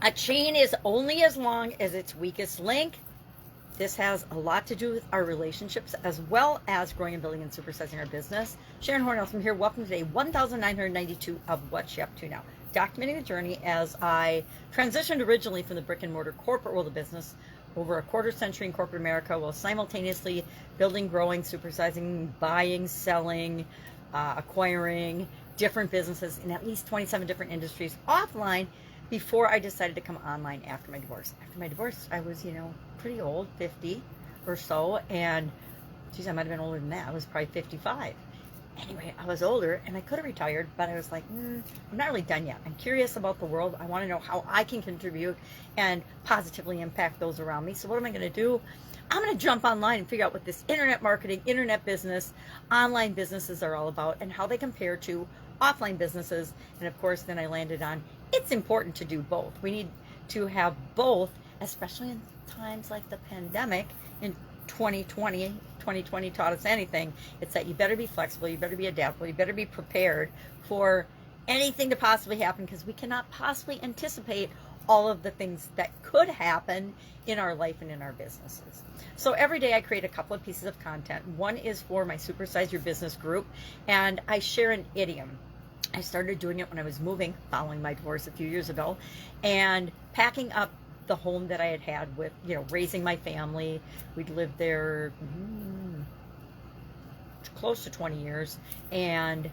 A chain is only as long as its weakest link. This has a lot to do with our relationships as well as growing and building and supersizing our business. Sharon Horne-Ellstrom here. Welcome to day 1992 of What's She Up To Now. Documenting the journey as I transitioned originally from the brick and mortar corporate world of business over a quarter century in corporate America while simultaneously building, growing, supersizing, buying, selling, acquiring different businesses in at least 27 different industries offline before I decided to come online after my divorce. After my divorce, I was, pretty old, 50 or so, and geez, I might have been older than that. I was probably 55. Anyway, I was older, and I could have retired, but I was like, I'm not really done yet. I'm curious about the world. I want to know how I can contribute and positively impact those around me. So what am I going to do? I'm going to jump online and figure out what this internet marketing, internet business, online businesses are all about and how they compare to offline businesses. And of course, then I landed on it's important to do both. We need to have both, especially in times like the pandemic in 2020. 2020 taught us anything. It's that you better be flexible, you better be adaptable, you better be prepared for anything to possibly happen, because we cannot possibly anticipate all of the things that could happen in our life and in our businesses. So every day I create a couple of pieces of content. One is for my Supersize Your Business group, and I share an idiom. I started doing it when I was moving, following my divorce a few years ago, and packing up the home that I had with, raising my family. We'd lived there close to 20 years, and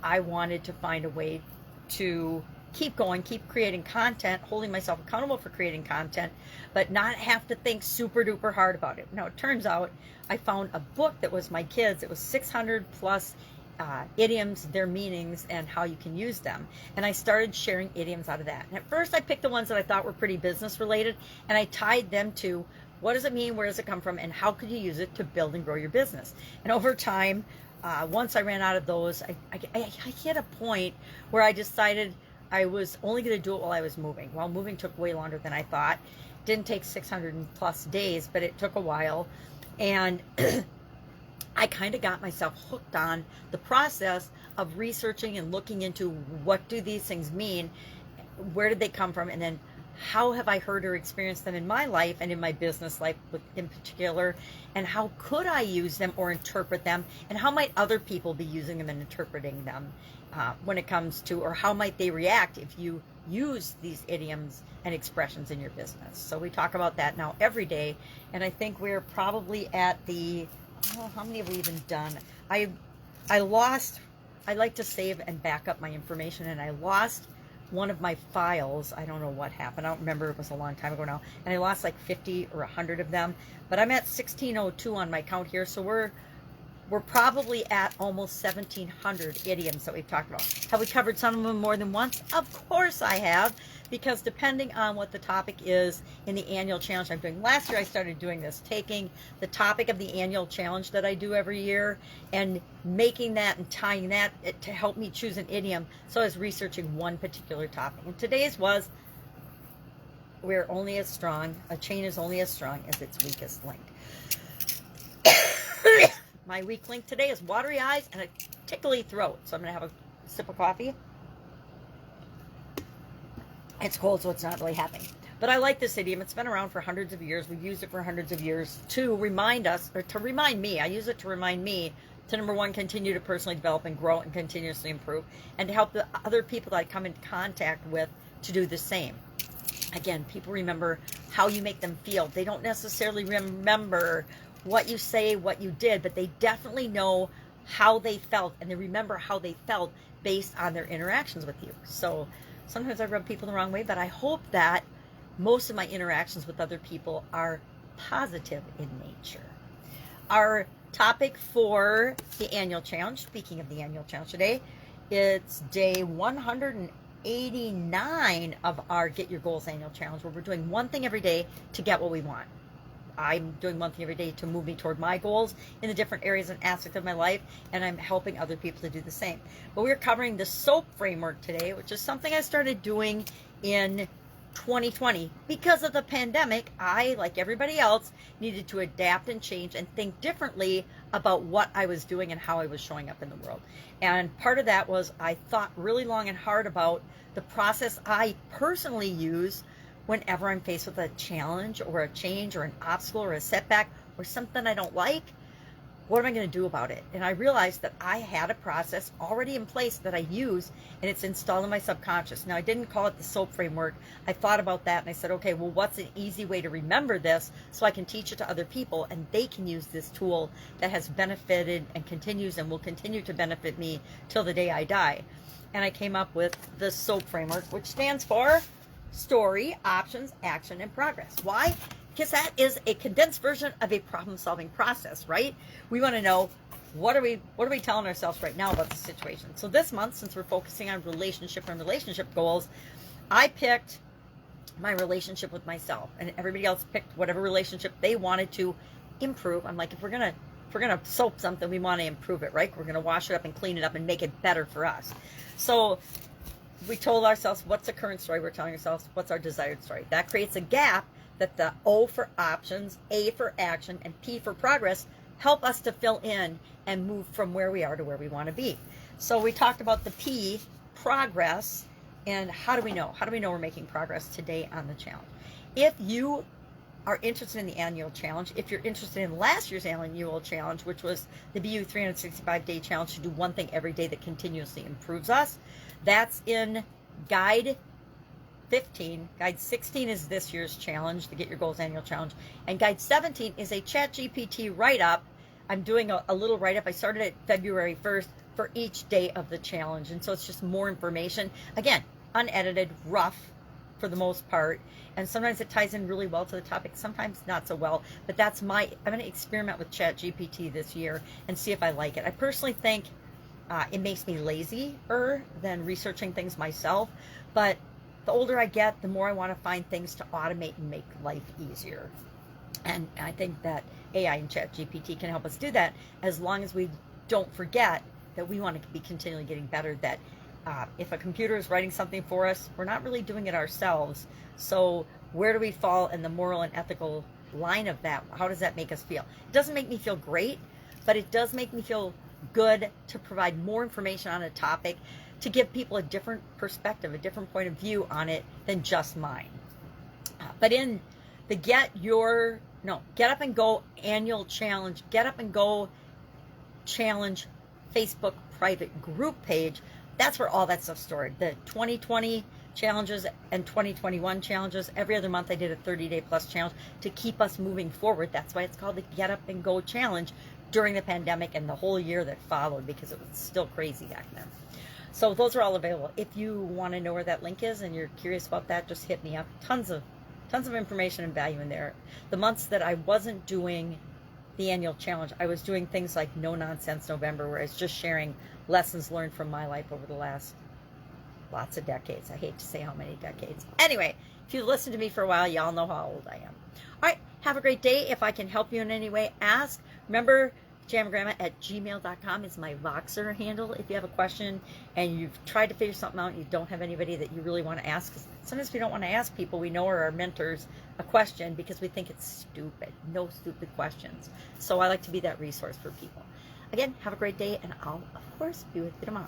I wanted to find a way to keep going, keep creating content, holding myself accountable for creating content, but not have to think super duper hard about it. Now, it turns out I found a book that was my kids. It was 600 plus idioms, their meanings, and how you can use them. And I started sharing idioms out of that. And at first I picked the ones that I thought were pretty business related, and I tied them to what does it mean, where does it come from, and how could you use it to build and grow your business. And over time, once I ran out of those, I hit a point where I decided I was only going to do it while I was moving. Well, moving took way longer than I thought. Didn't take 600 plus days, but it took a while. And I kind of got myself hooked on the process of researching and looking into what do these things mean, where did they come from, and then how have I heard or experienced them in my life and in my business life in particular, and how could I use them or interpret them, and how might other people be using them and interpreting them when it comes to, or how might they react if you use these idioms and expressions in your business. So we talk about that now every day, and I think we're probably at the how many have we even done? I like to save and back up my information, and I lost one of my files. I don't know what happened. I don't remember. It was a long time ago now. And I lost like 50 or 100 of them. But I'm at 1602 on my count here, so we're probably at almost 1,700 idioms that we've talked about. Have we covered some of them more than once? Of course I have, because depending on what the topic is in the annual challenge I'm doing. Last year I started doing this, taking the topic of the annual challenge that I do every year and making that and tying that to help me choose an idiom. So I was researching one particular topic. And today's was, we're only as strong, a chain is only as strong as its weakest link. My weak link today is watery eyes and a tickly throat. So I'm going to have a sip of coffee. It's cold, so it's not really happening. But I like this idiom. It's been around for hundreds of years. We've used it for hundreds of years to remind us, or to remind me. I use it to remind me to, number one, continue to personally develop and grow and continuously improve, and to help the other people that I come into contact with to do the same. Again, people remember how you make them feel. They don't necessarily remember what you say, what you did, but they definitely know how they felt, and they remember how they felt based on their interactions with you. So sometimes I rub people the wrong way, but I hope that most of my interactions with other people are positive in nature. Our topic for the annual challenge, speaking of the annual challenge today, it's day 189 of our Get Your Goals annual challenge, where we're doing one thing every day to get what we want. I'm doing one thing every day to move me toward my goals in the different areas and aspects of my life, and I'm helping other people to do the same. But we're covering the SOAP framework today, which is something I started doing in 2020. Because of the pandemic, I, like everybody else, needed to adapt and change and think differently about what I was doing and how I was showing up in the world. And part of that was I thought really long and hard about the process I personally use whenever I'm faced with a challenge or a change or an obstacle or a setback or something I don't like, what am I going to do about it? And I realized that I had a process already in place that I use, and it's installed in my subconscious. Now, I didn't call it the SOAP framework. I thought about that and I said, okay, well, what's an easy way to remember this so I can teach it to other people and they can use this tool that has benefited and continues and will continue to benefit me till the day I die. And I came up with the SOAP framework, which stands for Story, Options, Action, and Progress. Why? Because that is a condensed version of a problem-solving process, right? We want to know what are we telling ourselves right now about the situation. So this month, since we're focusing on relationship and relationship goals, I picked my relationship with myself, and everybody else picked whatever relationship they wanted to improve. I'm like, if we're gonna soap something, we want to improve it, right? We're gonna wash it up and clean it up and make it better for us. So we told ourselves, what's the current story? We're telling ourselves, what's our desired story? That creates a gap that the O for options, A for action, and P for progress help us to fill in and move from where we are to where we want to be. So we talked about the P, progress, and how do we know? How do we know we're making progress today on the challenge? If you are interested in the annual challenge, if you're interested in last year's annual challenge, which was the BU 365-day challenge to do one thing every day that continuously improves us, that's in Guide 15. Guide 16 is this year's challenge, the Get Your Goals annual challenge. And Guide 17 is a ChatGPT write-up. I'm doing a little write-up. I started it February 1st for each day of the challenge. And so it's just more information. Again, unedited, rough for the most part. And sometimes it ties in really well to the topic, sometimes not so well. But I'm going to experiment with ChatGPT this year and see if I like it. I personally think it makes me lazier than researching things myself. But the older I get, the more I want to find things to automate and make life easier. And I think that AI and ChatGPT can help us do that, as long as we don't forget that we want to be continually getting better, that if a computer is writing something for us, we're not really doing it ourselves. So where do we fall in the moral and ethical line of that? How does that make us feel? It doesn't make me feel great, but it does make me feel good to provide more information on a topic, to give people a different perspective, a different point of view on it than just mine. But in the Get Up and Go annual challenge, Get Up and Go challenge Facebook private group page, that's where all that stuff's stored. The 2020 challenges and 2021 challenges. Every other month I did a 30-day plus challenge to keep us moving forward. That's why it's called the Get Up and Go challenge during the pandemic and the whole year that followed, because it was still crazy back then. So those are all available. If you want to know where that link is and you're curious about that, just hit me up. Tons of information and value in there. The months that I wasn't doing the annual challenge, I was doing things like No Nonsense November, where I was just sharing lessons learned from my life over the last lots of decades. I hate to say how many decades. Anyway, if you've listened to me for a while, y'all know how old I am. All right, have a great day. If I can help you in any way, ask. Remember, jamgrandma@gmail.com is my Voxer handle. If you have a question and you've tried to figure something out and you don't have anybody that you really want to ask, sometimes we don't want to ask people we know are our mentors a question because we think it's stupid. No stupid questions. So I like to be that resource for people. Again, have a great day, and I'll, of course, be with you tomorrow.